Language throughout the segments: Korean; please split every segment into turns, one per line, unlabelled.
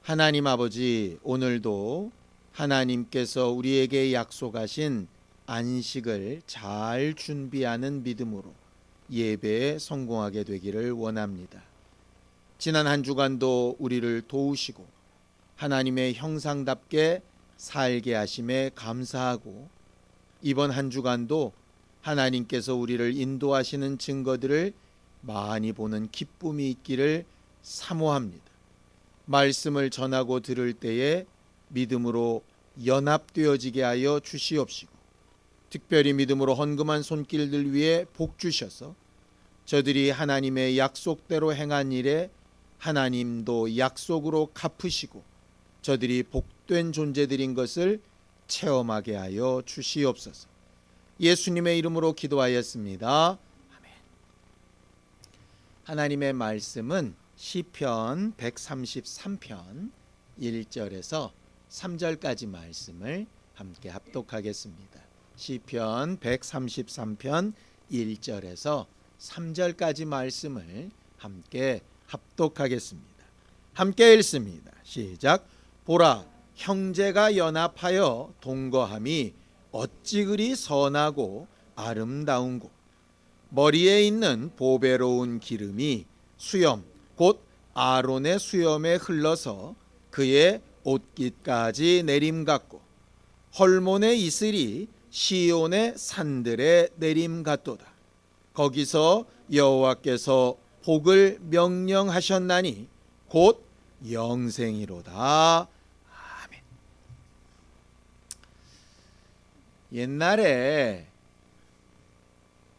하나님 아버지, 오늘도 하나님께서 우리에게 약속하신 안식을 잘 준비하는 믿음으로 예배에 성공하게 되기를 원합니다. 지난 한 주간도 우리를 도우시고 하나님의 형상답게 살게 하심에 감사하고, 이번 한 주간도 하나님께서 우리를 인도하시는 증거들을 많이 보는 기쁨이 있기를 사모합니다. 말씀을 전하고 들을 때에 믿음으로 연합되어지게 하여 주시옵시고, 특별히 믿음으로 헌금한 손길들 위에 복 주셔서 저들이 하나님의 약속대로 행한 일에 하나님도 약속으로 갚으시고 저들이 복된 존재들인 것을 체험하게 하여 주시옵소서. 예수님의 이름으로 기도하였습니다. 아멘. 하나님의 말씀은 시편 133편 1절에서 3절까지 말씀을 함께 합독하겠습니다. 시편 133편 1절에서 3절까지 말씀을 함께 합독하겠습니다. 함께 읽습니다. 시작. 보라, 형제가 연합하여 동거함이 어찌 그리 선하고 아름다운고, 머리에 있는 보배로운 기름이 수염 곧 아론의 수염에 흘러서 그의 옷깃까지 내림 같고, 헐몬의 이슬이 시온의 산들에 내림 같도다. 거기서 여호와께서 복을 명령하셨나니 곧 영생이로다. 아멘. 옛날에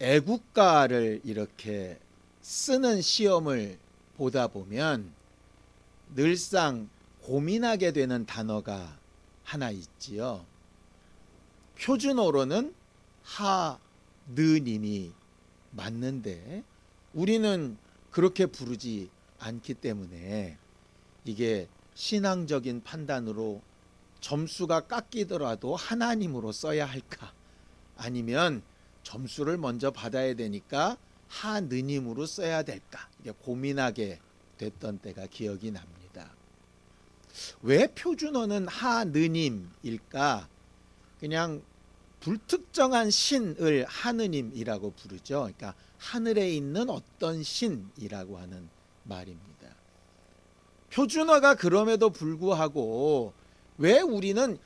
애국가를 이렇게 쓰는 시험을 보다 보면 늘상 고민하게 되는 단어가 하나 있지요. 표준어로는 하느님이 맞는데 우리는 그렇게 부르지 않기 때문에 이게 신앙적인 판단으로 점수가 깎이더라도 하나님으로 써야 할까, 아니면 점수를 먼저 받아야 되니까 하느님으로 써야 될까, 이게 고민하게 됐던 때가 기억이 납니다. 왜 표준어는 하느님일까? 그냥 불특정한 신을 하느님이라고 부르죠. 그러니까 하늘에 있는 어떤 신이라고 하는 말입니다. 표준어가 그럼에도 불구하고 왜 우리는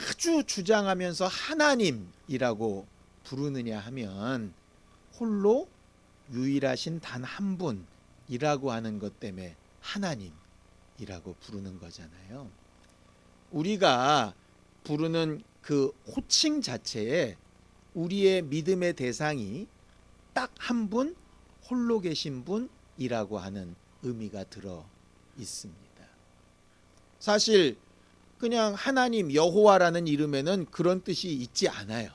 아주 주장하면서 하나님이라고 부르느냐 하면, 홀로 유일하신 단 한 분이라고 하는 것 때문에 하나님이라고 부르는 거잖아요. 우리가 부르는 그 호칭 자체에 우리의 믿음의 대상이 딱 한 분, 홀로 계신 분이라고 하는 의미가 들어 있습니다. 사실 그냥 하나님, 여호와라는 이름에는 그런 뜻이 있지 않아요.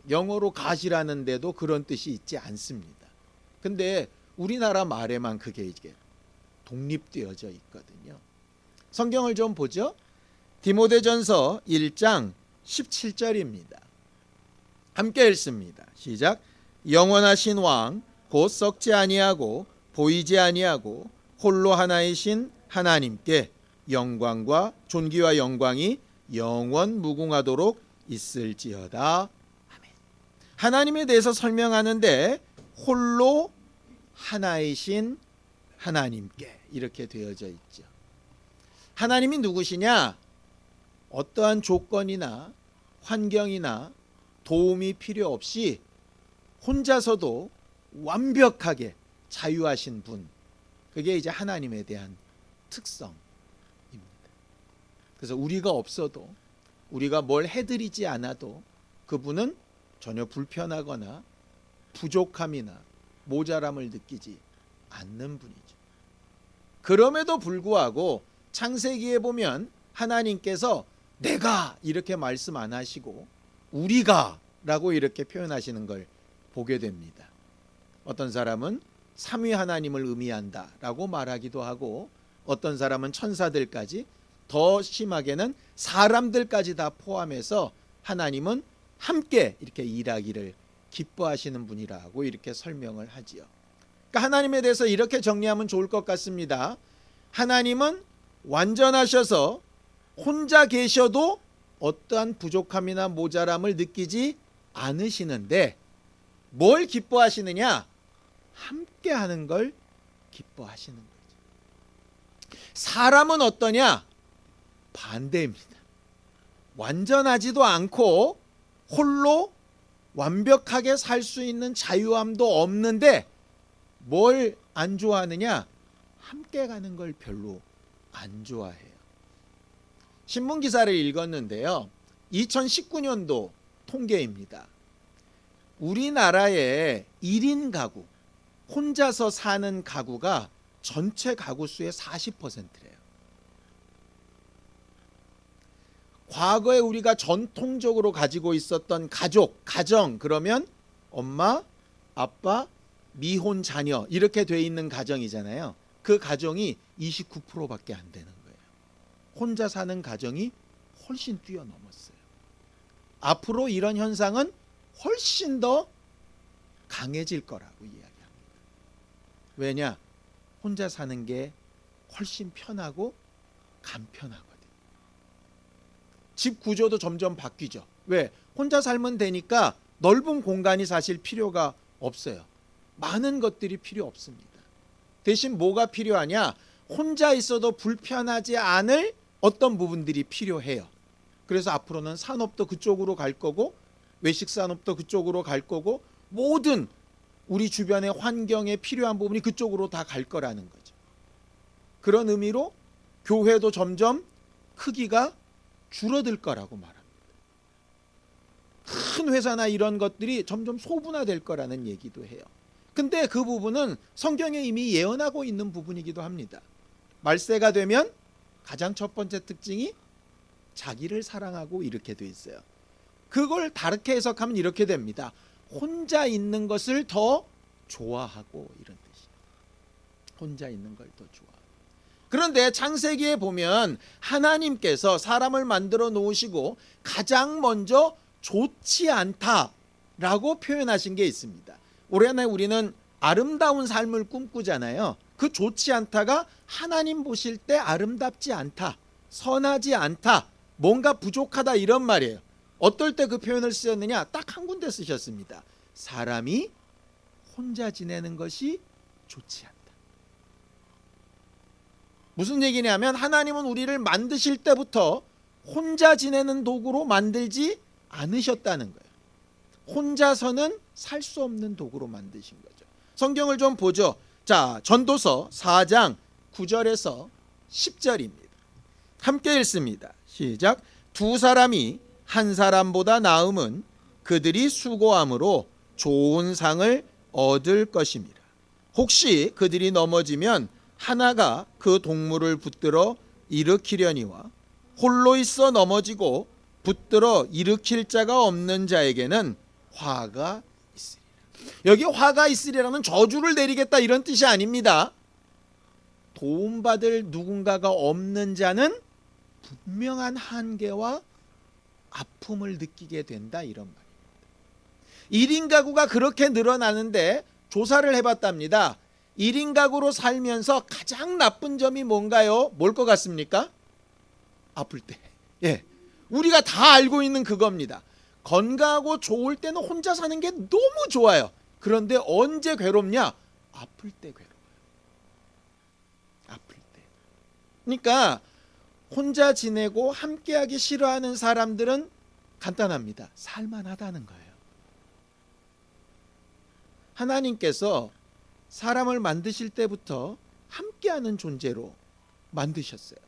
영어로 God이라는 데도 그런 뜻이 있지 않습니다. 근데 우리나라 말에만 그게 이게 독립되어져 있거든요. 성경을 좀 보죠. 디모데전서 1장 17절입니다. 함께 읽습니다. 시작. 영원하신 왕 곧 썩지 아니하고 보이지 아니하고 홀로 하나이신 하나님께 영광과 존귀와 영광이 영원 무궁하도록 있을지어다. 아멘. 하나님에 대해서 설명하는데 홀로 하나이신 하나님께 이렇게 되어져 있죠. 하나님이 누구시냐? 어떠한 조건이나 환경이나 도움이 필요 없이 혼자서도 완벽하게 자유하신 분, 그게 이제 하나님에 대한 특성입니다. 그래서 우리가 없어도, 우리가 뭘 해드리지 않아도 그분은 전혀 불편하거나 부족함이나 모자람을 느끼지 않는 분이죠. 그럼에도 불구하고 창세기에 보면 하나님께서 내가 이렇게 말씀 안 하시고 우리가 라고 이렇게 표현하시는 걸 보게 됩니다. 어떤 사람은 삼위 하나님을 의미한다 라고 말하기도 하고, 어떤 사람은 천사들까지, 더 심하게는 사람들까지 다 포함해서 하나님은 함께 이렇게 일하기를 기뻐하시는 분이라고 이렇게 설명을 하지요. 그러니까 하나님에 대해서 이렇게 정리하면 좋을 것 같습니다. 하나님은 완전하셔서 혼자 계셔도 어떠한 부족함이나 모자람을 느끼지 않으시는데 뭘 기뻐하시느냐? 함께 하는 걸 기뻐하시는 거죠. 사람은 어떠냐? 반대입니다. 완전하지도 않고 홀로 완벽하게 살 수 있는 자유함도 없는데 뭘 안 좋아하느냐? 함께 가는 걸 별로 안 좋아해요. 신문 기사를 읽었는데요. 2019년도 통계입니다. 우리나라의 1인 가구, 혼자서 사는 가구가 전체 가구 수의 40%래요. 과거에 우리가 전통적으로 가지고 있었던 가족, 가정, 그러면 엄마, 아빠, 미혼 자녀 이렇게 돼 있는 가정이잖아요. 그 가정이 29%밖에 안 되는 거예요. 혼자 사는 가정이 훨씬 뛰어넘었어요. 앞으로 이런 현상은 훨씬 더 강해질 거라고 이야기합니다. 왜냐? 혼자 사는 게 훨씬 편하고 간편하거든요. 집 구조도 점점 바뀌죠. 왜? 혼자 살면 되니까 넓은 공간이 사실 필요가 없어요. 많은 것들이 필요 없습니다. 대신 뭐가 필요하냐? 혼자 있어도 불편하지 않을 어떤 부분들이 필요해요. 그래서 앞으로는 산업도 그쪽으로 갈 거고 외식 산업도 그쪽으로 갈 거고 모든 우리 주변의 환경에 필요한 부분이 그쪽으로 다 갈 거라는 거죠. 그런 의미로 교회도 점점 크기가 줄어들 거라고 말합니다. 큰 회사나 이런 것들이 점점 소분화될 거라는 얘기도 해요. 근데 그 부분은 성경에 이미 예언하고 있는 부분이기도 합니다. 말세가 되면 가장 첫 번째 특징이 자기를 사랑하고 이렇게 돼 있어요. 그걸 다르게 해석하면 이렇게 됩니다. 혼자 있는 것을 더 좋아하고 이런 뜻이에요. 혼자 있는 걸 더 좋아하고. 그런데 창세기에 보면 하나님께서 사람을 만들어 놓으시고 가장 먼저 좋지 않다라고 표현하신 게 있습니다. 올해는 우리는 아름다운 삶을 꿈꾸잖아요. 그 좋지 않다가 하나님 보실 때 아름답지 않다, 선하지 않다, 뭔가 부족하다 이런 말이에요. 어떨 때 그 표현을 쓰셨느냐? 딱 한 군데 쓰셨습니다. 사람이 혼자 지내는 것이 좋지 않다. 무슨 얘기냐면 하나님은 우리를 만드실 때부터 혼자 지내는 도구로 만들지 않으셨다는 거예요. 혼자서는 살 수 없는 도구로 만드신 거죠. 성경을 좀 보죠. 자, 전도서 4장 9절에서 10절입니다. 함께 읽습니다. 시작. 두 사람이 한 사람보다 나음은 그들이 수고함으로 좋은 상을 얻을 것입니다. 혹시 그들이 넘어지면 하나가 그 동물을 붙들어 일으키려니와 홀로 있어 넘어지고 붙들어 일으킬 자가 없는 자에게는 화가 있으리라. 여기 화가 있으리라는 저주를 내리겠다 이런 뜻이 아닙니다. 도움받을 누군가가 없는 자는 분명한 한계와 아픔을 느끼게 된다 이런 말입니다. 1인 가구가 그렇게 늘어나는데 조사를 해봤답니다. 1인 가구로 살면서 가장 나쁜 점이 뭔가요? 뭘 것 같습니까? 아플 때. 예, 우리가 다 알고 있는 그겁니다. 건강하고 좋을 때는 혼자 사는 게 너무 좋아요. 그런데 언제 괴롭냐? 아플 때 괴로워요. 아플 때. 그러니까 혼자 지내고 함께하기 싫어하는 사람들은 간단합니다. 살만하다는 거예요. 하나님께서 사람을 만드실 때부터 함께하는 존재로 만드셨어요.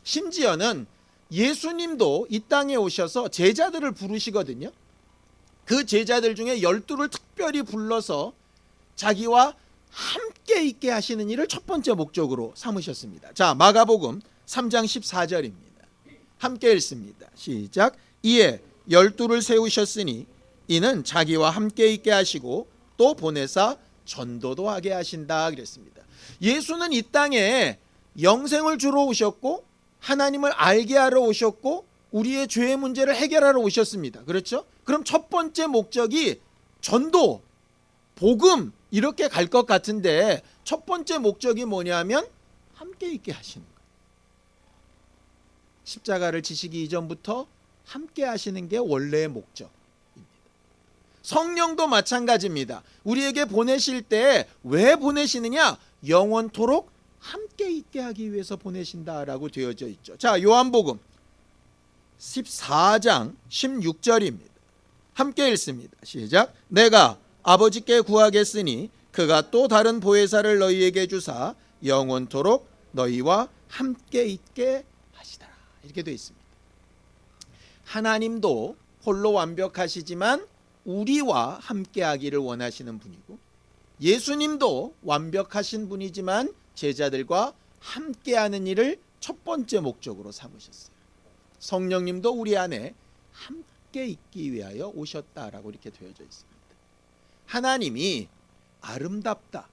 심지어는 예수님도 이 땅에 오셔서 제자들을 부르시거든요. 그 제자들 중에 12를 특별히 불러서 자기와 함께 있게 하시는 일을 첫 번째 목적으로 삼으셨습니다. 자, 마가복음 3장 14절입니다. 함께 읽습니다. 시작. 이에 12를 세우셨으니 이는 자기와 함께 있게 하시고 또 보내사 전도도 하게 하신다 그랬습니다. 예수는 이 땅에 영생을 주러 오셨고 하나님을 알게 하러 오셨고 우리의 죄의 문제를 해결하러 오셨습니다. 그렇죠? 그럼 첫 번째 목적이 전도, 복음 이렇게 갈 것 같은데 첫 번째 목적이 뭐냐면 함께 있게 하시는 거예요. 십자가를 지시기 이전부터 함께 하시는 게 원래의 목적입니다. 성령도 마찬가지입니다. 우리에게 보내실 때 왜 보내시느냐? 영원토록 함께 있게 하기 위해서 보내신다라고 되어져 있죠. 자, 요한복음 14장 16절입니다. 함께 읽습니다. 시작. 내가 아버지께 구하겠으니 그가 또 다른 보혜사를 너희에게 주사 영원토록 너희와 함께 있게 하시더라. 이렇게 되어 있습니다. 하나님도 홀로 완벽하시지만 우리와 함께 하기를 원하시는 분이고, 예수님도 완벽하신 분이지만 제자들과 함께 하는 일을 첫 번째 목적으로 삼으셨어요. 성령님도 우리 안에 함께 있기 위하여 오셨다라고 이렇게 되어져 있습니다. 하나님이 아름답다,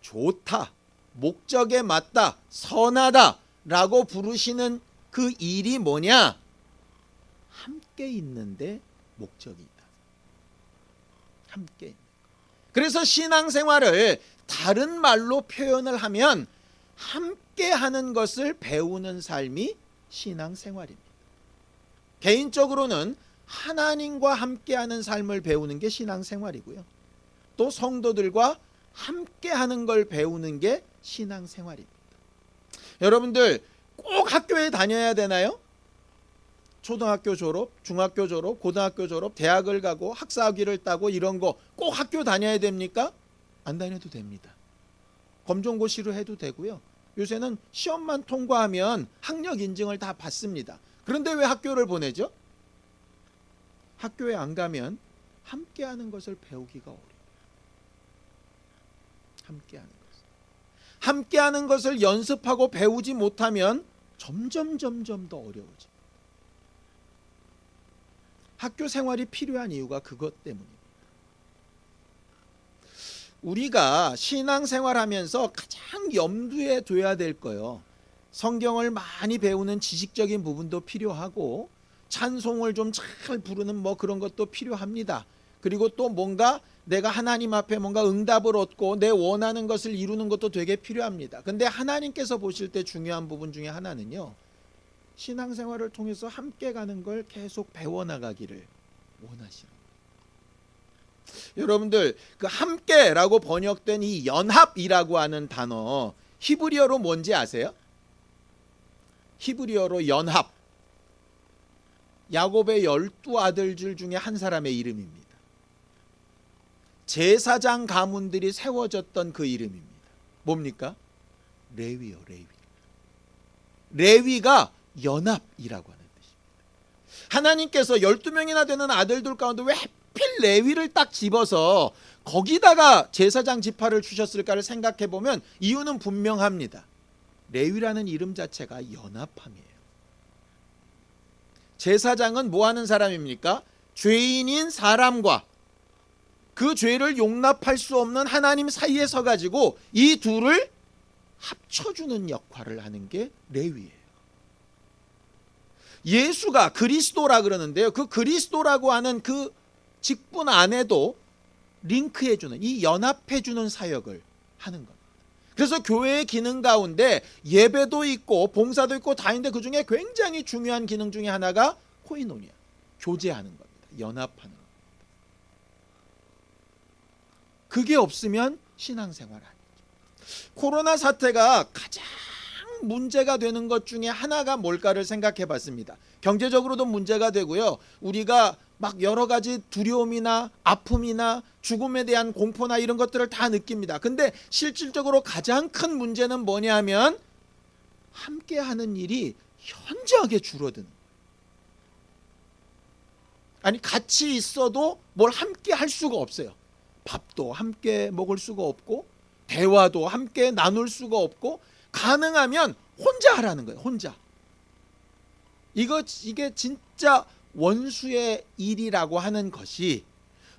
좋다, 목적에 맞다, 선하다 라고 부르시는 그 일이 뭐냐? 함께 있는데 목적이 있다. 함께. 그래서 신앙생활을 다른 말로 표현을 하면 함께 하는 것을 배우는 삶이 신앙생활입니다. 개인적으로는 하나님과 함께하는 삶을 배우는 게 신앙생활이고요. 또 성도들과 함께하는 걸 배우는 게 신앙생활입니다. 여러분들 꼭 학교에 다녀야 되나요? 초등학교 졸업, 중학교 졸업, 고등학교 졸업, 대학을 가고 학사학위를 따고 이런 거 꼭 학교 다녀야 됩니까? 안 다녀도 됩니다. 검정고시로 해도 되고요. 요새는 시험만 통과하면 학력 인증을 다 받습니다. 그런데 왜 학교를 보내죠? 학교에 안 가면 함께하는 것을 배우기가 어려워요. 함께하는 것을 연습하고 배우지 못하면 점점 더 어려워집니다. 학교 생활이 필요한 이유가 그것 때문입니다. 우리가 신앙생활하면서 가장 염두에 둬야 될 거요. 성경을 많이 배우는 지식적인 부분도 필요하고, 찬송을 좀 잘 부르는 그런 것도 필요합니다. 그리고 또 뭔가 내가 하나님 앞에 뭔가 응답을 얻고 내 원하는 것을 이루는 것도 되게 필요합니다. 근데 하나님께서 보실 때 중요한 부분 중에 하나는요, 신앙생활을 통해서 함께 가는 걸 계속 배워나가기를 원하시는 거예요. 여러분들 그 함께라고 번역된 이 연합이라고 하는 단어 히브리어로 뭔지 아세요? 히브리어로 연합, 야곱의 12아들들 중에 한 사람의 이름입니다. 제사장 가문들이 세워졌던 그 이름입니다. 뭡니까? 레위요. 레위가 연합이라고 하는 뜻입니다. 하나님께서 12명이나 되는 아들들 가운데 왜 하필 레위를 딱 집어서 거기다가 제사장 지파를 주셨을까를 생각해 보면 이유는 분명합니다. 레위라는 이름 자체가 연합함이에요. 제사장은 뭐 하는 사람입니까? 죄인인 사람과 그 죄를 용납할 수 없는 하나님 사이에 서가지고 이 둘을 합쳐주는 역할을 하는 게 레위예요. 예수가 그리스도라 그러는데요, 그 그리스도라고 하는 그 직분 안에도 링크해주는, 이 연합해주는 사역을 하는 겁니다. 그래서 교회의 기능 가운데 예배도 있고 봉사도 있고 다 있는데 그 중에 굉장히 중요한 기능 중에 하나가 코이노니아, 교제하는 겁니다. 연합하는 겁니다. 그게 없으면 신앙생활 아니죠. 코로나 사태가 가장 문제가 되는 것 중에 하나가 뭘까를 생각해 봤습니다. 경제적으로도 문제가 되고요. 우리가 막 여러 가지 두려움이나 아픔이나 죽음에 대한 공포나 이런 것들을 다 느낍니다. 근데 실질적으로 가장 큰 문제는 뭐냐 하면 함께 하는 일이 현저하게 줄어드는. 아니 같이 있어도 뭘 함께 할 수가 없어요. 밥도 함께 먹을 수가 없고 대화도 함께 나눌 수가 없고 가능하면 혼자 하라는 거예요. 혼자. 이게 진짜 원수의 일이라고 하는 것이,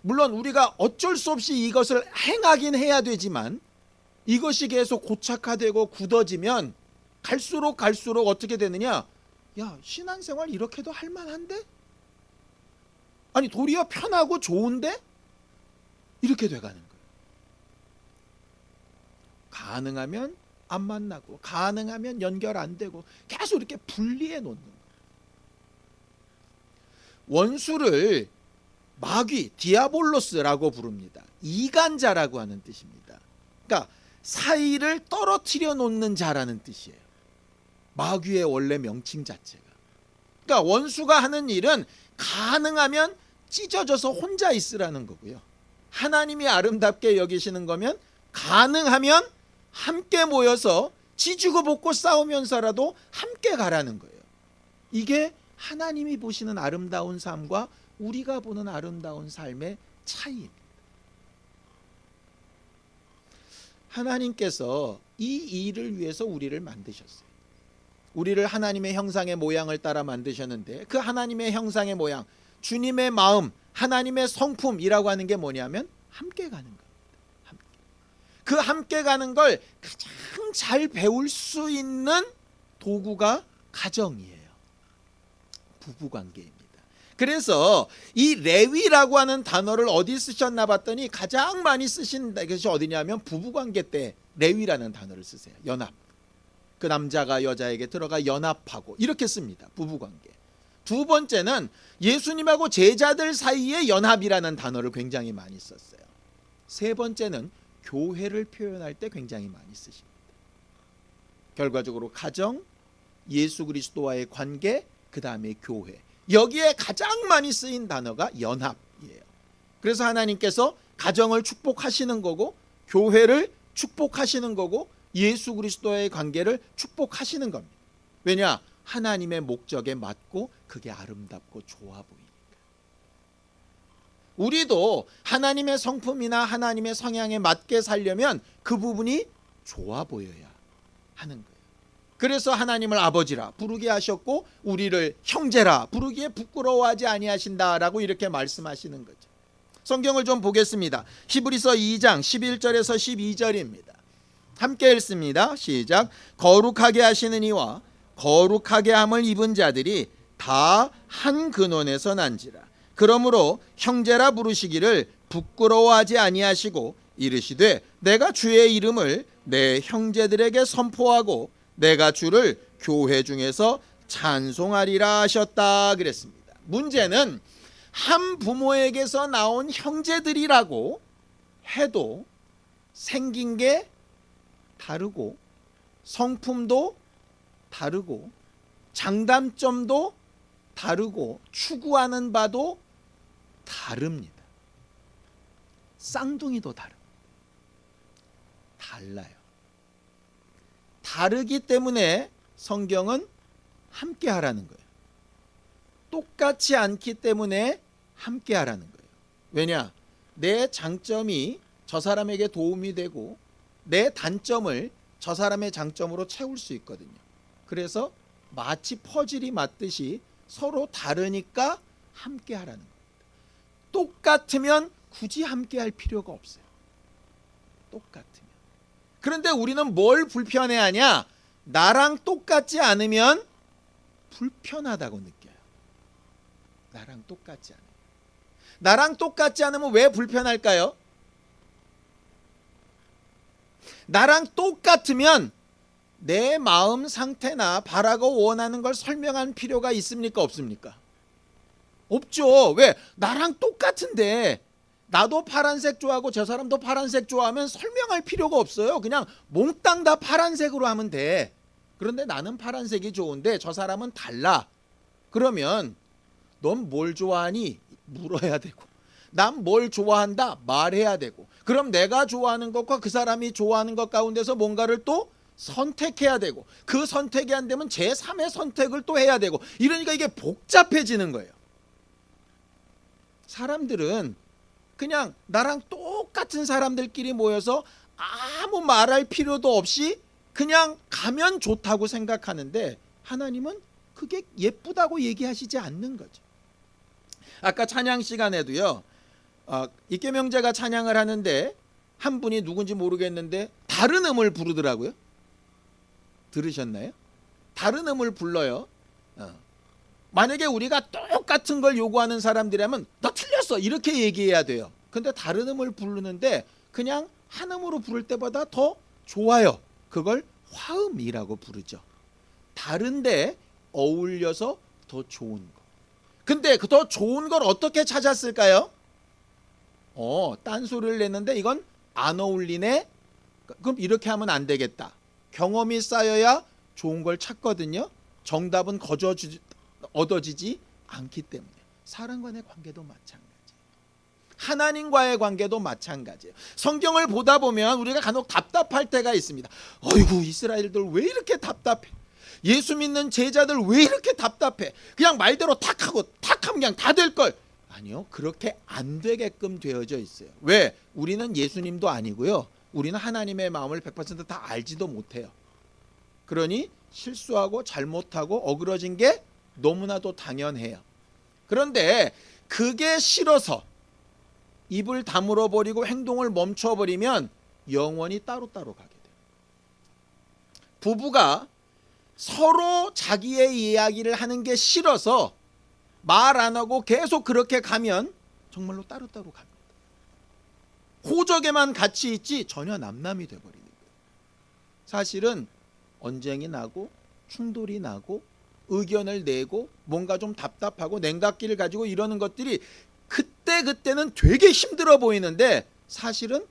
물론 우리가 어쩔 수 없이 이것을 행하긴 해야 되지만 이것이 계속 고착화되고 굳어지면 갈수록 어떻게 되느냐? 야, 신앙생활 이렇게도 할 만한데? 아니 도리어 편하고 좋은데? 이렇게 돼가는 거예요. 가능하면 안 만나고 가능하면 연결 안 되고 계속 이렇게 분리해 놓는 거예요. 원수를 마귀, 디아볼로스라고 부릅니다. 이간자라고 하는 뜻입니다. 그러니까 사이를 떨어뜨려 놓는 자라는 뜻이에요. 마귀의 원래 명칭 자체가. 그러니까 원수가 하는 일은 가능하면 찢어져서 혼자 있으라는 거고요. 하나님이 아름답게 여기시는 거면 가능하면 함께 모여서 지지고 볶고 싸우면서라도 함께 가라는 거예요. 이게 하나님이 보시는 아름다운 삶과 우리가 보는 아름다운 삶의 차이입니다. 하나님께서 이 일을 위해서 우리를 만드셨어요. 우리를 하나님의 형상의 모양을 따라 만드셨는데 그 하나님의 형상의 모양, 주님의 마음, 하나님의 성품이라고 하는 게 뭐냐면 함께 가는 겁니다. 그 함께 가는 걸 가장 잘 배울 수 있는 도구가 가정이에요. 부부관계입니다. 그래서 이 레위라고 하는 단어를 어디 쓰셨나 봤더니 가장 많이 쓰신 것이 어디냐면 부부관계 때 레위라는 단어를 쓰세요. 연합. 그 남자가 여자에게 들어가 연합하고 이렇게 씁니다. 부부관계. 두 번째는 예수님하고 제자들 사이의 연합이라는 단어를 굉장히 많이 썼어요. 세 번째는 교회를 표현할 때 굉장히 많이 쓰십니다. 결과적으로 가정, 예수 그리스도와의 관계, 그 다음에 교회. 여기에 가장 많이 쓰인 단어가 연합이에요. 그래서 하나님께서 가정을 축복하시는 거고 교회를 축복하시는 거고 예수 그리스도의 관계를 축복하시는 겁니다. 왜냐? 하나님의 목적에 맞고 그게 아름답고 좋아 보이니까. 우리도 하나님의 성품이나 하나님의 성향에 맞게 살려면 그 부분이 좋아 보여야 하는 거예요. 그래서 하나님을 아버지라 부르게 하셨고 우리를 형제라 부르기에 부끄러워하지 아니하신다라고 이렇게 말씀하시는 거죠. 성경을 좀 보겠습니다. 히브리서 2장 11절에서 12절입니다. 함께 읽습니다. 시작. 거룩하게 하시는 이와 거룩하게 함을 입은 자들이 다 한 근원에서 난지라. 그러므로 형제라 부르시기를 부끄러워하지 아니하시고 이르시되 내가 주의 이름을 내 형제들에게 선포하고 내가 주를 교회 중에서 찬송하리라 하셨다 그랬습니다. 문제는 한 부모에게서 나온 형제들이라고 해도 생긴 게 다르고 성품도 다르고 장단점도 다르고 추구하는 바도 다릅니다. 쌍둥이도 달라요. 다르기 때문에 성경은 함께 하라는 거예요. 똑같지 않기 때문에 함께 하라는 거예요. 왜냐? 내 장점이 저 사람에게 도움이 되고 내 단점을 저 사람의 장점으로 채울 수 있거든요. 그래서 마치 퍼즐이 맞듯이 서로 다르니까 함께 하라는 겁니다. 똑같으면 굳이 함께 할 필요가 없어요. 똑같으면. 그런데 우리는 뭘 불편해하냐? 나랑 똑같지 않으면 불편하다고 느껴요. 나랑 똑같지 않으면. 나랑 똑같지 않으면 왜 불편할까요? 나랑 똑같으면 내 마음 상태나 바라고 원하는 걸 설명할 필요가 있습니까? 없습니까? 없죠. 왜? 나랑 똑같은데 나도 파란색 좋아하고 저 사람도 파란색 좋아하면 설명할 필요가 없어요. 그냥 몽땅 다 파란색으로 하면 돼. 그런데 나는 파란색이 좋은데 저 사람은 달라. 그러면 넌 뭘 좋아하니? 물어야 되고 난 뭘 좋아한다? 말해야 되고 그럼 내가 좋아하는 것과 그 사람이 좋아하는 것 가운데서 뭔가를 또 선택해야 되고 그 선택이 안 되면 제3의 선택을 또 해야 되고 이러니까 이게 복잡해지는 거예요. 사람들은 그냥 나랑 똑같은 사람들끼리 모여서 아무 말할 필요도 없이 그냥 가면 좋다고 생각하는데 하나님은 그게 예쁘다고 얘기하시지 않는 거죠. 아까 찬양 시간에도요. 입계명제가 찬양을 하는데 한 분이 누군지 모르겠는데 다른 음을 부르더라고요. 들으셨나요? 다른 음을 불러요. 만약에 우리가 똑같은 걸 요구하는 사람들이라면 너 틀렸어 이렇게 얘기해야 돼요. 근데 다른 음을 부르는데 그냥 한 음으로 부를 때보다 더 좋아요. 그걸 화음이라고 부르죠. 다른데 어울려서 더 좋은 거. 근데 그 더 좋은 걸 어떻게 찾았을까요? 딴소리를 냈는데 이건 안 어울리네. 그럼 이렇게 하면 안 되겠다. 경험이 쌓여야 좋은 걸 찾거든요. 정답은 얻어지지 않기 때문에. 사람과의 관계도 마찬가지예요. 하나님과의 관계도 마찬가지예요. 성경을 보다 보면 우리가 간혹 답답할 때가 있습니다. 어이구, 이스라엘들 왜 이렇게 답답해? 예수 믿는 제자들 왜 이렇게 답답해? 그냥 말대로 탁 하고 탁 하면 그냥 다 될 걸. 아니요, 그렇게 안 되게끔 되어져 있어요. 왜? 우리는 예수님도 아니고요, 우리는 하나님의 마음을 100% 다 알지도 못해요. 그러니 실수하고 잘못하고 어그러진 게 너무나도 당연해요. 그런데 그게 싫어서 입을 다물어 버리고 행동을 멈춰 버리면 영원히 따로따로 가게 돼요. 부부가 서로 자기의 이야기를 하는 게 싫어서 말 안 하고 계속 그렇게 가면 정말로 따로따로 갑니다. 호적에만 같이 있지 전혀 남남이 돼버리는 거예요. 사실은 언쟁이 나고 충돌이 나고 의견을 내고 뭔가 좀 답답하고 냉각기를 가지고 이러는 것들이 그때는 되게 힘들어 보이는데 사실은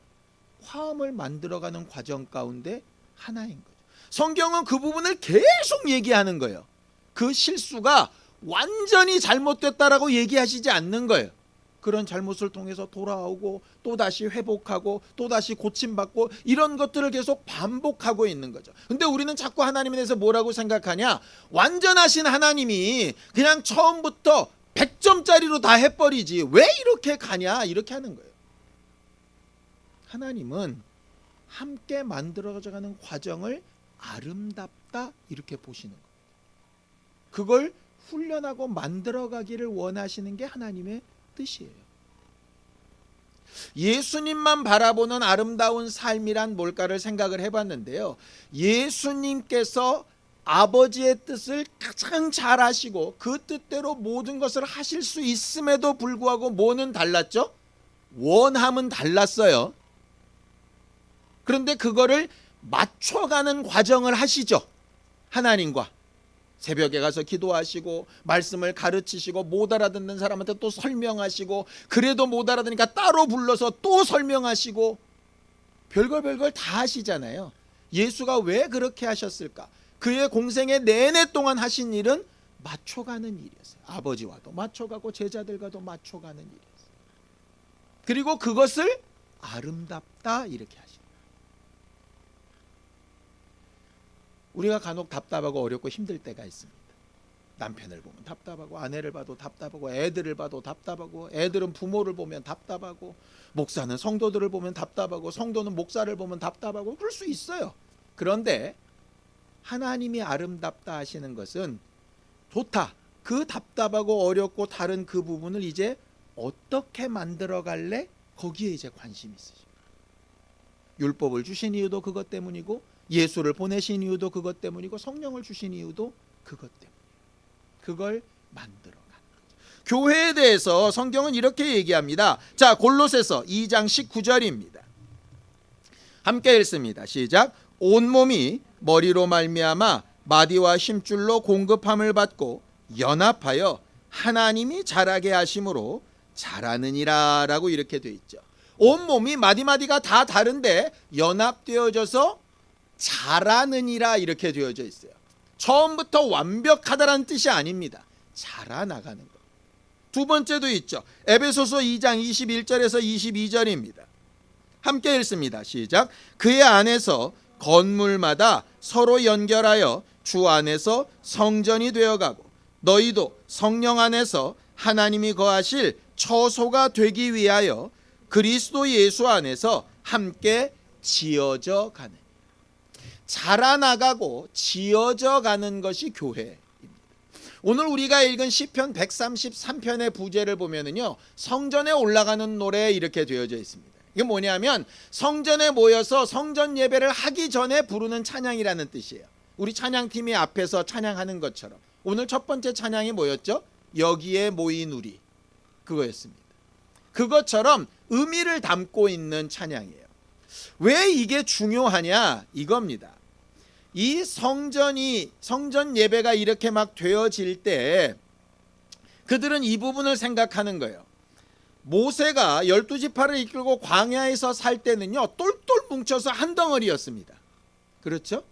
화음을 만들어가는 과정 가운데 하나인 거죠. 성경은 그 부분을 계속 얘기하는 거예요. 그 실수가 완전히 잘못됐다라고 얘기하시지 않는 거예요. 그런 잘못을 통해서 돌아오고 또다시 회복하고 또다시 고침받고 이런 것들을 계속 반복하고 있는 거죠. 근데 우리는 자꾸 하나님에 대해서 뭐라고 생각하냐? 완전하신 하나님이 그냥 처음부터 100점짜리로 다 해버리지 왜 이렇게 가냐, 이렇게 하는 거예요. 하나님은 함께 만들어가는 과정을 아름답다 이렇게 보시는 거예요. 그걸 훈련하고 만들어가기를 원하시는 게 하나님의 뜻이에요. 예수님만 바라보는 아름다운 삶이란 뭘까를 생각을 해봤는데요, 예수님께서 아버지의 뜻을 가장 잘 아시고 그 뜻대로 모든 것을 하실 수 있음에도 불구하고 뭐는 달랐죠? 원함은 달랐어요. 그런데 그거를 맞춰가는 과정을 하시죠. 하나님과 새벽에 가서 기도하시고 말씀을 가르치시고 못 알아듣는 사람한테 또 설명하시고 그래도 못 알아듣으니까 따로 불러서 또 설명하시고 별걸 다 하시잖아요. 예수가 왜 그렇게 하셨을까? 그의 공생의 내내 동안 하신 일은 맞춰가는 일이었어요. 아버지와도 맞춰가고 제자들과도 맞춰가는 일이었어요. 그리고 그것을 아름답다 이렇게 하시죠. 우리가 간혹 답답하고 어렵고 힘들 때가 있습니다. 남편을 보면 답답하고 아내를 봐도 답답하고 애들을 봐도 답답하고 애들은 부모를 보면 답답하고 목사는 성도들을 보면 답답하고 성도는 목사를 보면 답답하고 그럴 수 있어요. 그런데 하나님이 아름답다 하시는 것은 좋다. 그 답답하고 어렵고 다른 그 부분을 이제 어떻게 만들어 갈래? 거기에 이제 관심이 있으십니다. 율법을 주신 이유도 그것 때문이고 예수를 보내신 이유도 그것 때문이고 성령을 주신 이유도 그것 때문이에요. 그걸 만들어 가는 거죠. 교회에 대해서 성경은 이렇게 얘기합니다. 자, 골로새서 2장 19절입니다. 함께 읽습니다. 시작. 온몸이 머리로 말미암아 마디와 힘줄로 공급함을 받고 연합하여 하나님이 자라게 하심으로 자라느니라 라고 이렇게 돼 있죠. 온몸이 마디마디가 다 다른데 연합되어져서 자라느니라 이렇게 되어져 있어요. 처음부터 완벽하다라는 뜻이 아닙니다. 자라나가는 것. 두 번째도 있죠. 에베소서 2장 21절에서 22절입니다. 함께 읽습니다. 시작. 그의 안에서 건물마다 서로 연결하여 주 안에서 성전이 되어가고 너희도 성령 안에서 하나님이 거하실 처소가 되기 위하여 그리스도 예수 안에서 함께 지어져 가는, 자라나가고 지어져 가는 것이 교회입니다. 오늘 우리가 읽은 시편 133편의 부제를 보면은요, 성전에 올라가는 노래 이렇게 되어져 있습니다. 이게 뭐냐면 성전에 모여서 성전 예배를 하기 전에 부르는 찬양이라는 뜻이에요. 우리 찬양팀이 앞에서 찬양하는 것처럼 오늘 첫 번째 찬양이 뭐였죠? 여기에 모인 우리, 그거였습니다. 그것처럼 의미를 담고 있는 찬양이에요. 왜 이게 중요하냐 이겁니다. 이 성전 예배가 이렇게 막 되어질 때 그들은 이 부분을 생각하는 거예요. 모세가 12지파를 이끌고 광야에서 살 때는요, 똘똘 뭉쳐서 한 덩어리였습니다. 그렇죠?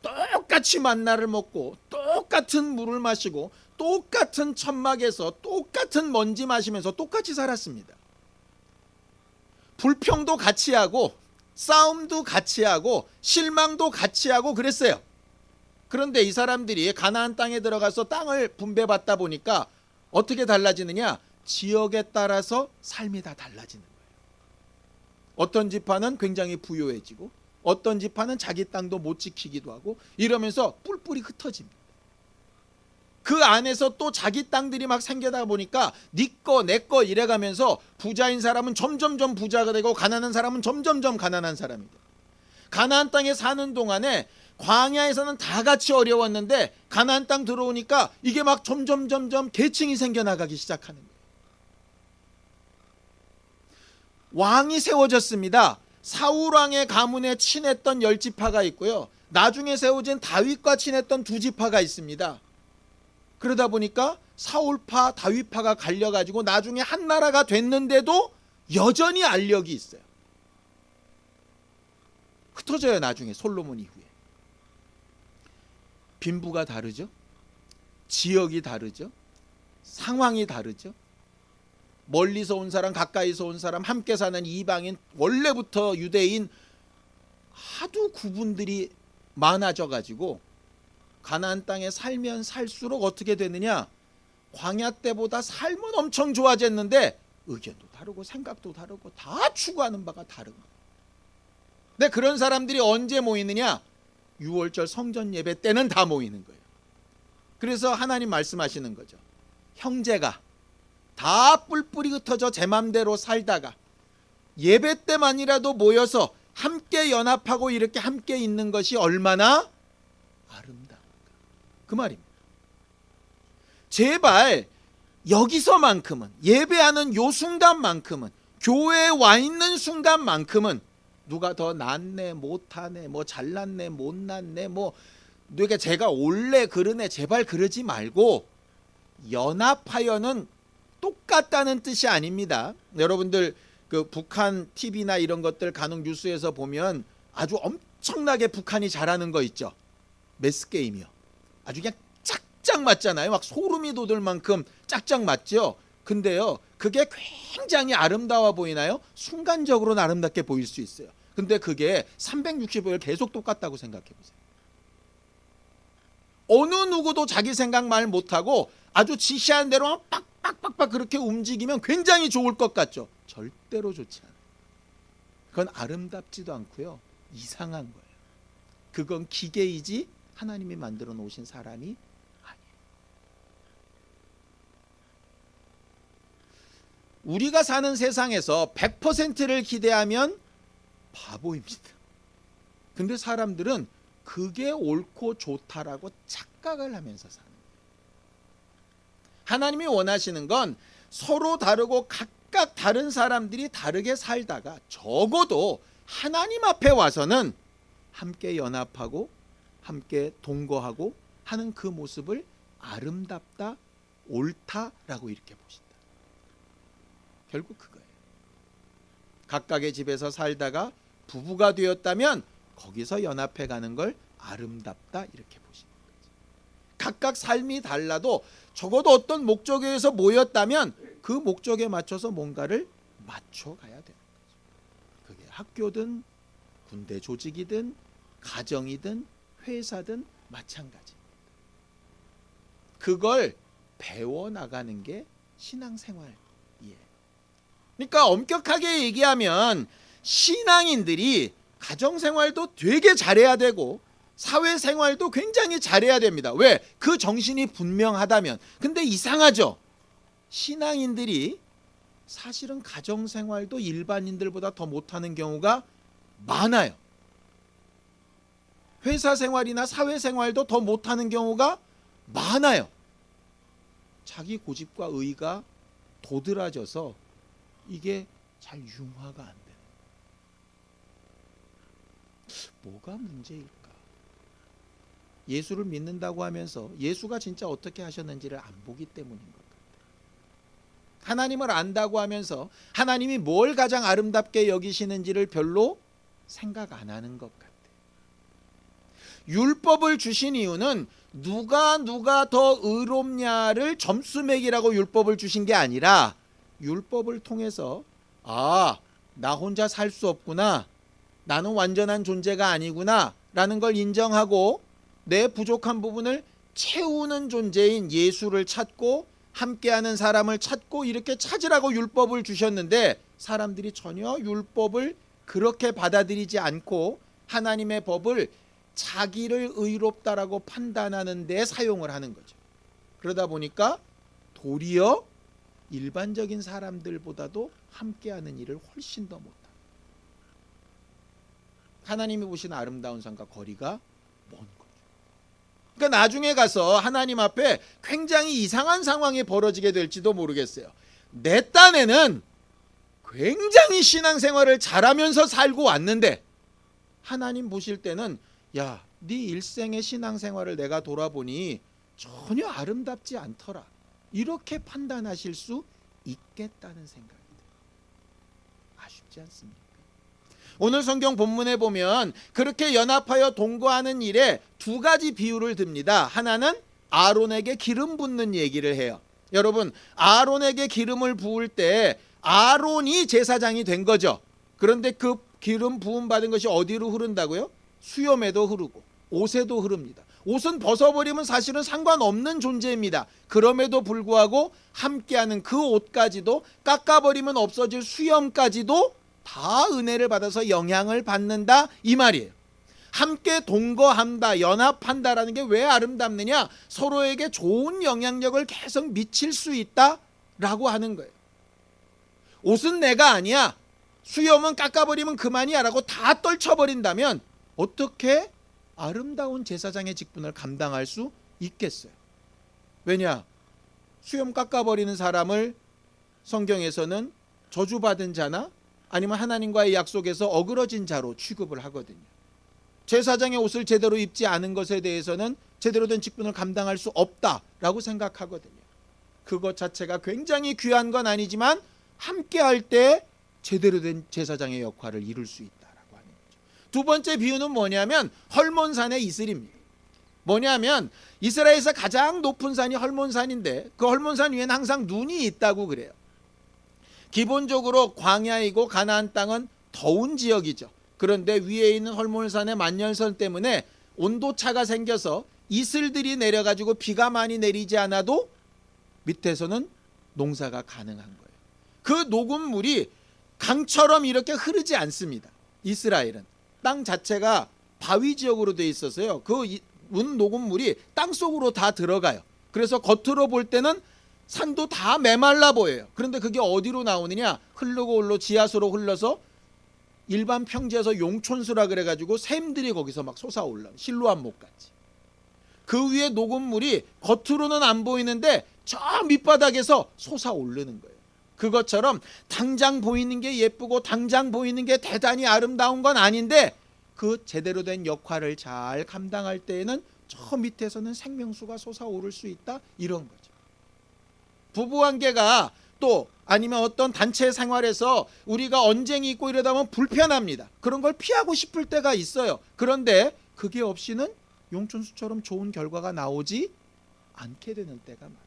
똑같이 만나를 먹고 똑같은 물을 마시고 똑같은 천막에서 똑같은 먼지 마시면서 똑같이 살았습니다. 불평도 같이 하고 싸움도 같이 하고 실망도 같이 하고 그랬어요. 그런데 이 사람들이 가나안 땅에 들어가서 땅을 분배받다 보니까 어떻게 달라지느냐? 지역에 따라서 삶이 다 달라지는 거예요. 어떤 지파는 굉장히 부유해지고 어떤 지파는 자기 땅도 못 지키기도 하고 이러면서 뿔뿔이 흩어집니다. 그 안에서 또 자기 땅들이 막 생겨다 보니까 네 거 내 거 이래가면서 부자인 사람은 점점점 부자가 되고 가난한 사람은 점점점 가난한 사람이 돼요. 가나안 땅에 사는 동안에 광야에서는 다 같이 어려웠는데 가나안 땅 들어오니까 이게 막 점점점점 계층이 생겨나가기 시작하는 거예요. 왕이 세워졌습니다. 사울왕의 가문에 친했던 10지파가 있고요. 나중에 세워진 다윗과 친했던 2지파가 있습니다. 그러다 보니까 사울파, 다윗파가 갈려가지고 나중에 한 나라가 됐는데도 여전히 알력이 있어요. 흩어져요. 나중에 솔로몬 이후에. 빈부가 다르죠. 지역이 다르죠. 상황이 다르죠. 멀리서 온 사람, 가까이서 온 사람, 함께 사는 이방인, 원래부터 유대인, 하도 구분들이 많아져 가지고 가나안 땅에 살면 살수록 어떻게 되느냐? 광야 때보다 삶은 엄청 좋아졌는데 의견도 다르고 생각도 다르고 다 추구하는 바가 다른 거예요. 근데 그런 사람들이 언제 모이느냐? 6월절 성전 예배 때는 다 모이는 거예요. 그래서 하나님 말씀하시는 거죠. 형제가 다 뿔뿔이 흩어져 제 맘대로 살다가 예배 때만이라도 모여서 함께 연합하고 이렇게 함께 있는 것이 얼마나 아름다운가. 그 말입니다. 제발 여기서만큼은, 예배하는 요 순간만큼은, 교회에 와 있는 순간만큼은 누가 더 낫네 못하네 뭐 잘났네 못났네 뭐 누가 제가 올래 그러네 제발 그러지 말고 연합하여는 똑같다는 뜻이 아닙니다. 여러분들 그 북한 TV나 이런 것들 간혹 뉴스에서 보면 아주 엄청나게 북한이 잘하는 거 있죠. 매스게임이요. 아주 그냥 짝짝 맞잖아요. 막 소름이 돋을 만큼 짝짝 맞죠. 근데요, 그게 굉장히 아름다워 보이나요? 순간적으로는 아름답게 보일 수 있어요. 근데 그게 365일 계속 똑같다고 생각해 보세요. 어느 누구도 자기 생각 말 못하고 아주 지시한 대로 빡빡빡빡 그렇게 움직이면 굉장히 좋을 것 같죠. 절대로 좋지 않아요. 그건 아름답지도 않고요. 이상한 거예요. 그건 기계이지 하나님이 만들어 놓으신 사람이 아니에요. 우리가 사는 세상에서 100%를 기대하면 바보입니다. 근데 사람들은 그게 옳고 좋다라고 착각을 하면서 사는 거예요. 하나님이 원하시는 건 서로 다르고 각각 다른 사람들이 다르게 살다가 적어도 하나님 앞에 와서는 함께 연합하고 함께 동거하고 하는 그 모습을 아름답다, 옳다라고 이렇게 보신다. 결국 그거예요. 각각의 집에서 살다가 부부가 되었다면 거기서 연합해 가는 걸 아름답다 이렇게 보시는 거죠. 각각 삶이 달라도 적어도 어떤 목적에 의해서 모였다면 그 목적에 맞춰서 뭔가를 맞춰가야 되는 거죠. 그게 학교든 군대 조직이든 가정이든 회사든 마찬가지입니다. 그걸 배워나가는 게 신앙생활이에요. 그러니까 엄격하게 얘기하면 신앙인들이 가정생활도 되게 잘해야 되고 사회생활도 굉장히 잘해야 됩니다. 왜? 그 정신이 분명하다면. 근데 이상하죠? 신앙인들이 사실은 가정생활도 일반인들보다 더 못하는 경우가 많아요. 회사생활이나 사회생활도 더 못하는 경우가 많아요. 자기 고집과 의가 도드라져서 이게 잘 융화가 안 되는. 뭐가 문제일까? 예수를 믿는다고 하면서 예수가 진짜 어떻게 하셨는지를 안 보기 때문인 것 같아요. 하나님을 안다고 하면서 하나님이 뭘 가장 아름답게 여기시는지를 별로 생각 안 하는 것 같아요. 율법을 주신 이유는 누가 더 의롭냐를 점수 매기라고 율법을 주신 게 아니라, 율법을 통해서 나 혼자 살 수 없구나, 나는 완전한 존재가 아니구나 라는 걸 인정하고 내 부족한 부분을 채우는 존재인 예수를 찾고 함께하는 사람을 찾고 이렇게 찾으라고 율법을 주셨는데, 사람들이 전혀 율법을 그렇게 받아들이지 않고 하나님의 법을 자기를 의롭다라고 판단하는 데 사용을 하는 거죠. 그러다 보니까 도리어 일반적인 사람들보다도 함께하는 일을 훨씬 더 못합니다. 하나님이 보시는 아름다운 삶과 거리가 먼 거죠. 그러니까 나중에 가서 하나님 앞에 굉장히 이상한 상황이 벌어지게 될지도 모르겠어요. 내 딴에는 굉장히 신앙생활을 잘하면서 살고 왔는데 하나님 보실 때는 야, 네 일생의 신앙생활을 내가 돌아보니 전혀 아름답지 않더라, 이렇게 판단하실 수 있겠다는 생각이 들어요. 아쉽지 않습니까? 오늘 성경 본문에 보면 그렇게 연합하여 동거하는 일에 두 가지 비유를 듭니다. 하나는 아론에게 기름 붓는 얘기를 해요. 여러분, 아론에게 기름을 부을 때 아론이 제사장이 된 거죠. 그런데 그 기름 부음 받은 것이 어디로 흐른다고요? 수염에도 흐르고 옷에도 흐릅니다. 옷은 벗어버리면 사실은 상관없는 존재입니다. 그럼에도 불구하고 함께하는 그 옷까지도, 깎아버리면 없어질 수염까지도 다 은혜를 받아서 영향을 받는다, 이 말이에요. 함께 동거한다, 연합한다라는 게 왜 아름답느냐? 서로에게 좋은 영향력을 계속 미칠 수 있다라고 하는 거예요. 옷은 내가 아니야, 수염은 깎아버리면 그만이야 라고 다 떨쳐버린다면 어떻게 아름다운 제사장의 직분을 감당할 수 있겠어요? 왜냐? 수염 깎아버리는 사람을 성경에서는 저주받은 자나 아니면 하나님과의 약속에서 어그러진 자로 취급을 하거든요. 제사장의 옷을 제대로 입지 않은 것에 대해서는 제대로 된 직분을 감당할 수 없다라고 생각하거든요. 그것 자체가 굉장히 귀한 건 아니지만 함께할 때 제대로 된 제사장의 역할을 이룰 수 있다라고 하는 거죠. 두 번째 비유는 뭐냐면 헐몬산의 이슬입니다. 뭐냐면 이스라엘에서 가장 높은 산이 헐몬산인데 그 헐몬산 위에는 항상 눈이 있다고 그래요. 기본적으로 광야이고 가나안 땅은 더운 지역이죠. 그런데 위에 있는 헐몬산의 만년선 때문에 온도차가 생겨서 이슬들이 내려가지고 비가 많이 내리지 않아도 밑에서는 농사가 가능한 거예요. 그 녹은 물이 강처럼 이렇게 흐르지 않습니다. 이스라엘은 땅 자체가 바위 지역으로 되어 있어서요, 그 녹은 물이 땅 속으로 다 들어가요. 그래서 겉으로 볼 때는 산도 다 메말라 보여요. 그런데 그게 어디로 나오느냐? 흐르고 흘러 지하수로 흘러서 일반 평지에서 용촌수라 그래가지고 샘들이 거기서 막 솟아올라, 실로암목같이. 그 위에 녹은 물이 겉으로는 안 보이는데 저 밑바닥에서 솟아오르는 거예요. 그것처럼 당장 보이는 게 예쁘고 당장 보이는 게 대단히 아름다운 건 아닌데 그 제대로 된 역할을 잘 감당할 때에는 저 밑에서는 생명수가 솟아오를 수 있다, 이런 거죠. 부부관계가 또 아니면 어떤 단체 생활에서 우리가 언쟁이 있고 이러다 보면 불편합니다. 그런 걸 피하고 싶을 때가 있어요. 그런데 그게 없이는 용춘수처럼 좋은 결과가 나오지 않게 되는 때가 많아요.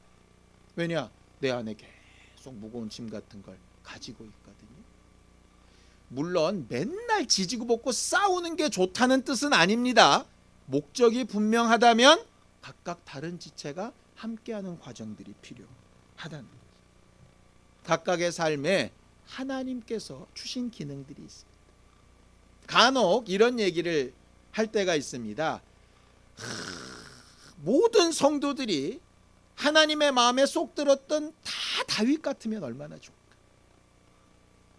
왜냐? 내 안에 계속 무거운 짐 같은 걸 가지고 있거든요. 물론 맨날 지지고 볶고 싸우는 게 좋다는 뜻은 아닙니다. 목적이 분명하다면 각각 다른 지체가 함께하는 과정들이 필요하다는 거죠. 각각의 삶에 하나님께서 주신 기능들이 있습니다. 간혹 이런 얘기를 할 때가 있습니다. 모든 성도들이 하나님의 마음에 쏙 들었던 다 다윗 같으면 얼마나 좋을까?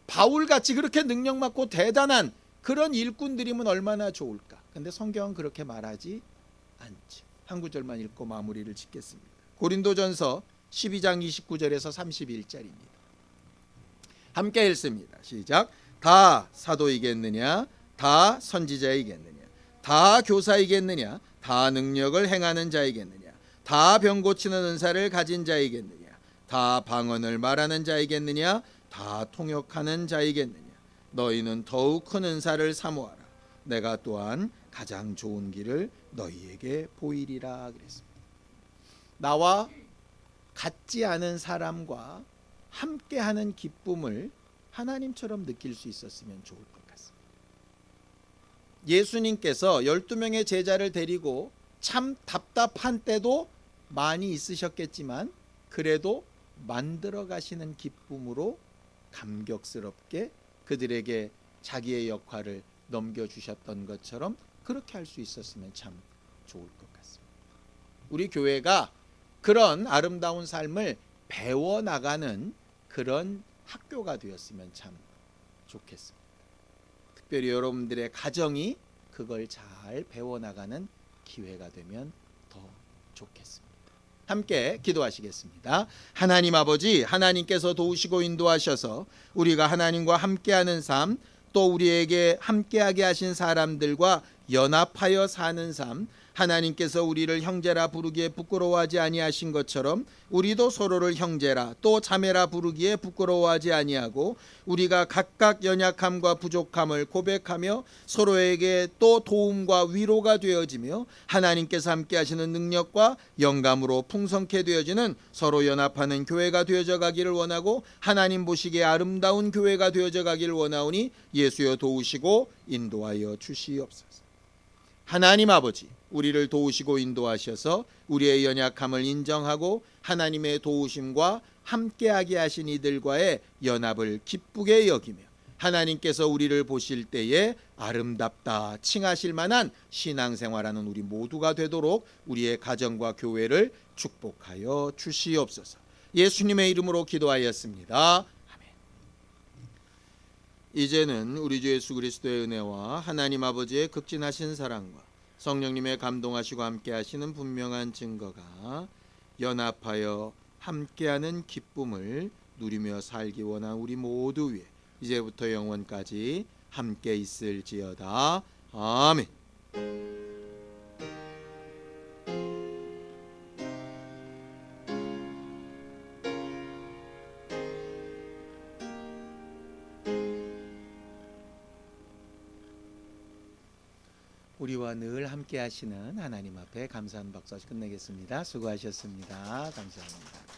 바울같이 그렇게 능력 많고 대단한 그런 일꾼들이면 얼마나 좋을까? 근데 성경은 그렇게 말하지 않죠. 한 구절만 읽고 마무리를 짓겠습니다. 고린도전서 12장 29절에서 31절입니다. 함께 읽습니다. 시작. 다 사도이겠느냐? 다 선지자이겠느냐? 다 교사이겠느냐? 다 능력을 행하는 자이겠느냐? 다 병 고치는 은사를 가진 자이겠느냐? 다 방언을 말하는 자이겠느냐? 다 통역하는 자이겠느냐? 너희는 더욱 큰 은사를 사모하라. 내가 또한 가장 좋은 길을 너희에게 보이리라 그랬습니다. 나와 같지 않은 사람과 함께하는 기쁨을 하나님처럼 느낄 수 있었으면 좋을 것 같습니다. 예수님께서 12명의 제자를 데리고 참 답답한 때도 많이 있으셨겠지만 그래도 만들어 가시는 기쁨으로 감격스럽게 그들에게 자기의 역할을 넘겨주셨던 것처럼 그렇게 할 수 있었으면 참 좋을 것 같습니다. 우리 교회가 그런 아름다운 삶을 배워나가는 그런 학교가 되었으면 참 좋겠습니다. 특별히 여러분들의 가정이 그걸 잘 배워나가는 기회가 되면 더 좋겠습니다. 함께 기도하시겠습니다. 하나님 아버지, 하나님께서 도우시고 인도하셔서 우리가 하나님과 함께하는 삶, 또 우리에게 함께하게 하신 사람들과 연합하여 사는 삶, 하나님께서 우리를 형제라 부르기에 부끄러워하지 아니하신 것처럼 우리도 서로를 형제라 또 자매라 부르기에 부끄러워하지 아니하고 우리가 각각 연약함과 부족함을 고백하며 서로에게 또 도움과 위로가 되어지며 하나님께서 함께 하시는 능력과 영감으로 풍성케 되어지는 서로 연합하는 교회가 되어져 가기를 원하고 하나님 보시기에 아름다운 교회가 되어져 가기를 원하오니 예수여 도우시고 인도하여 주시옵소서. 하나님 아버지, 우리를 도우시고 인도하셔서 우리의 연약함을 인정하고 하나님의 도우심과 함께하게 하신 이들과의 연합을 기쁘게 여기며 하나님께서 우리를 보실 때에 아름답다 칭하실 만한 신앙생활하는 우리 모두가 되도록 우리의 가정과 교회를 축복하여 주시옵소서. 예수님의 이름으로 기도하였습니다. 아멘. 이제는 우리 주 예수 그리스도의 은혜와 하나님 아버지의 극진하신 사랑과 성령님의 감동하시고 함께하시는 분명한 증거가 연합하여 함께하는 기쁨을 누리며 살기 원한 우리 모두 위에 이제부터 영원까지 함께 있을지어다. 아멘. 우리와 늘 함께 하시는 하나님 앞에 감사한 박수 끝내겠습니다. 수고하셨습니다. 감사합니다.